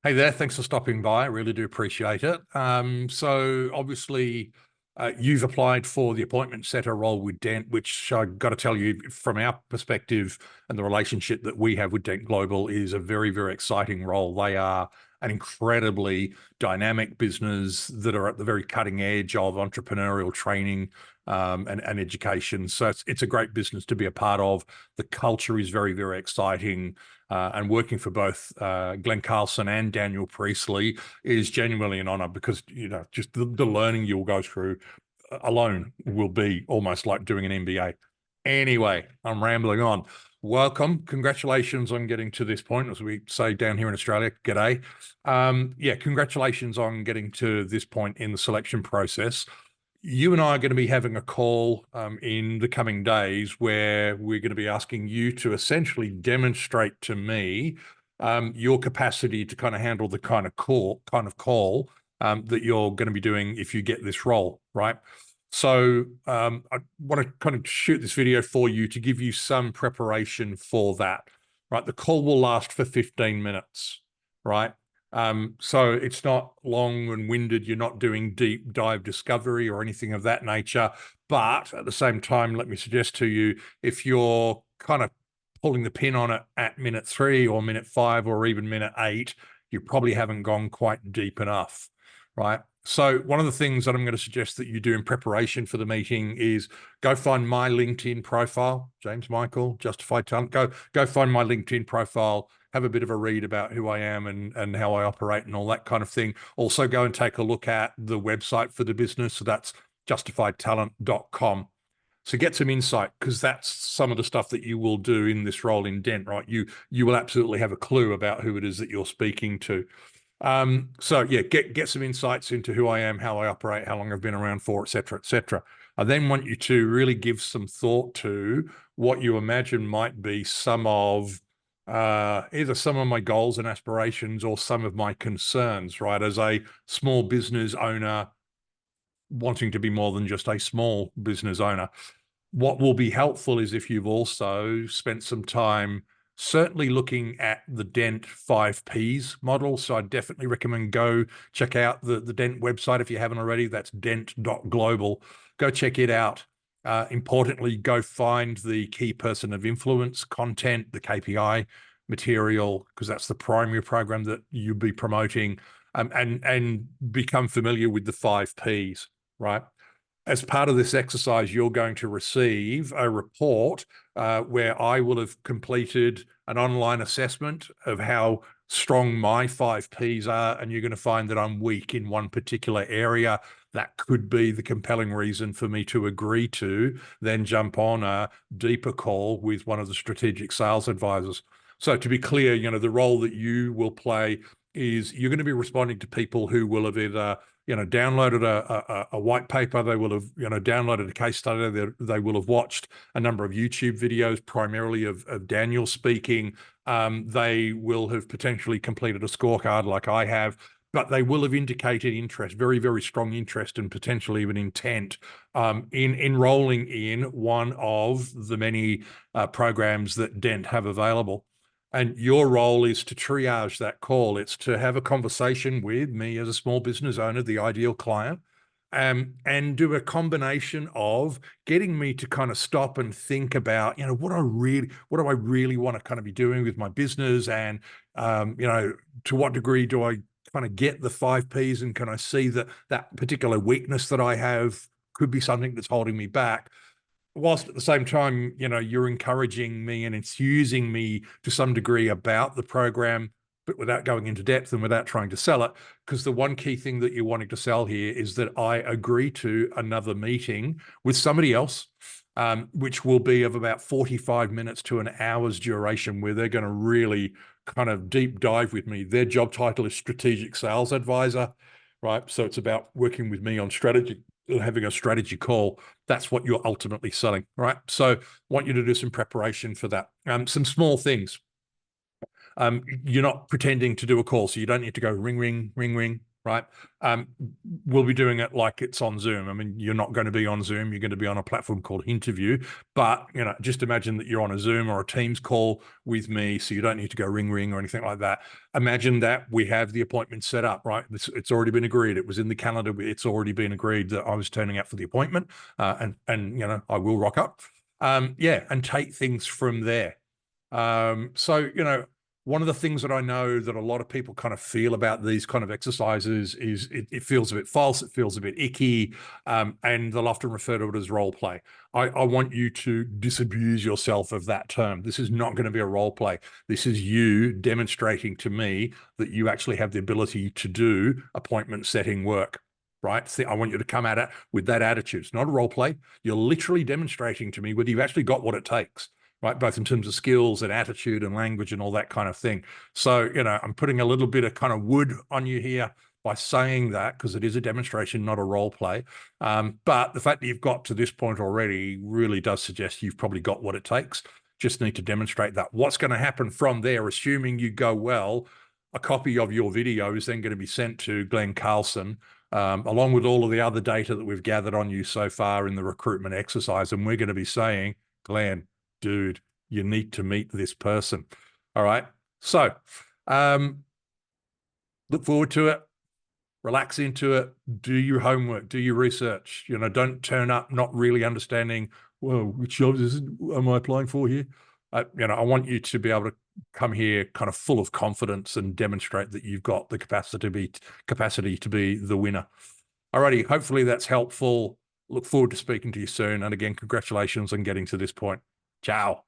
Hey there, thanks for stopping by. I really do appreciate it. So obviously, you've applied for the appointment setter role with Dent, which I've got to tell you, from our perspective and the relationship that we have with Dent Global, is a very, very exciting role. They are an incredibly dynamic business that are at the very cutting edge of entrepreneurial training and education. So it's a great business to be a part of. The culture is very, very exciting. And working for both Glenn Carlson and Daniel Priestley is genuinely an honor, because just the learning you'll go through alone will be almost like doing an MBA. Anyway, I'm rambling on. Welcome. Congratulations on getting to this point, as we say down here in Australia. G'day. Yeah, congratulations on getting to this point in the selection process. You and I are going to be having a call in the coming days where we're going to be asking you to essentially demonstrate to me your capacity to kind of handle the kind of call that you're going to be doing if you get this role, right? So I want to kind of shoot this video for you to give you some preparation for that, right? The call will last for 15 minutes, right? So it's not long and winded. You're not doing deep dive discovery or anything of that nature. But at the same time, let me suggest to you, if you're kind of pulling the pin on it at minute 3 or minute 5 or even minute 8, you probably haven't gone quite deep enough, right? So one of the things that I'm going to suggest that you do in preparation for the meeting is go find my LinkedIn profile, James Michael, Justified Talent. Go find my LinkedIn profile, have a bit of a read about who I am and how I operate and all that kind of thing. Also go and take a look at the website for the business. So that's justifiedtalent.com. So get some insight, because that's some of the stuff that you will do in this role in Dent, right? You will absolutely have a clue about who it is that you're speaking to. So yeah, get some insights into who I am, how I operate, how long I've been around for, et cetera, et cetera. I then want you to really give some thought to what you imagine might be some of either some of my goals and aspirations or some of my concerns, right? As a small business owner wanting to be more than just a small business owner. What will be helpful is if you've also spent some time certainly looking at the Dent 5Ps model. So I definitely recommend go check out the Dent website if you haven't already. That's dent.global. Go check it out. Importantly, go find the key person of influence content, the KPI material, because that's the primary program that you'll be promoting, and become familiar with the 5Ps, right? As part of this exercise, you're going to receive a report where I will have completed an online assessment of how strong my 5Ps are, and you're going to find that I'm weak in one particular area. That could be the compelling reason for me to agree to then jump on a deeper call with one of the strategic sales advisors. So to be clear, the role that you will play is you're going to be responding to people who will have either downloaded a white paper, they will have downloaded a case study, they will have watched a number of YouTube videos, primarily of Daniel speaking. They will have potentially completed a scorecard like I have, but they will have indicated interest, very, very strong interest, and potentially even intent in enrolling in one of the many programs that Dent have available. And your role is to triage that call. It's to have a conversation with me as a small business owner, the ideal client, and do a combination of getting me to kind of stop and think about, what do I really want to kind of be doing with my business, and to what degree do I kind of get the 5Ps, and can I see that particular weakness that I have could be something that's holding me back, whilst at the same time, you're encouraging me and enthusing me to some degree about the program, but without going into depth and without trying to sell it. Because the one key thing that you're wanting to sell here is that I agree to another meeting with somebody else, which will be of about 45 minutes to an hour's duration, where they're going to really kind of deep dive with me. Their job title is Strategic Sales Advisor, right? So it's about working with me on strategy, having a strategy call. That's what you're ultimately selling, right? So I want you to do some preparation for that. Some small things. You're not pretending to do a call, so you don't need to go ring, ring, ring, ring. right? We'll be doing it like it's on Zoom. I mean, you're not going to be on Zoom. You're going to be on a platform called Interview. But, you know, just imagine that you're on a Zoom or a Teams call with me, so you don't need to go ring or anything like that. Imagine that we have the appointment set up, right? It's already been agreed. It was in the calendar. It's already been agreed that I was turning up for the appointment, and you know, I will rock up. Yeah, and take things from there. So, you know, one of the things that I know that a lot of people kind of feel about these kind of exercises is it feels a bit false, it feels a bit icky, and they'll often refer to it as role play. I want you to disabuse yourself of that term. This is not going to be a role play. This is you demonstrating to me that you actually have the ability to do appointment setting work. Right? I want you to come at it with that attitude. It's not a role play. You're literally demonstrating to me whether you've actually got what it takes, right? Both in terms of skills and attitude and language and all that kind of thing. So, you know, I'm putting a little bit of kind of wood on you here by saying that, because it is a demonstration, not a role play. But the fact that you've got to this point already really does suggest you've probably got what it takes. Just need to demonstrate that. What's going to happen from there, assuming you go well, a copy of your video is then going to be sent to Glenn Carlson, along with all of the other data that we've gathered on you so far in the recruitment exercise. And we're going to be saying, Glenn, dude, you need to meet this person. All right. So look forward to it. Relax into it. Do your homework. Do your research. You know, don't turn up not really understanding, well, which jobs am I applying for here? You know, I want you to be able to come here kind of full of confidence and demonstrate that you've got the capacity to be the winner. Alrighty, hopefully that's helpful. Look forward to speaking to you soon. And again, congratulations on getting to this point. Ciao.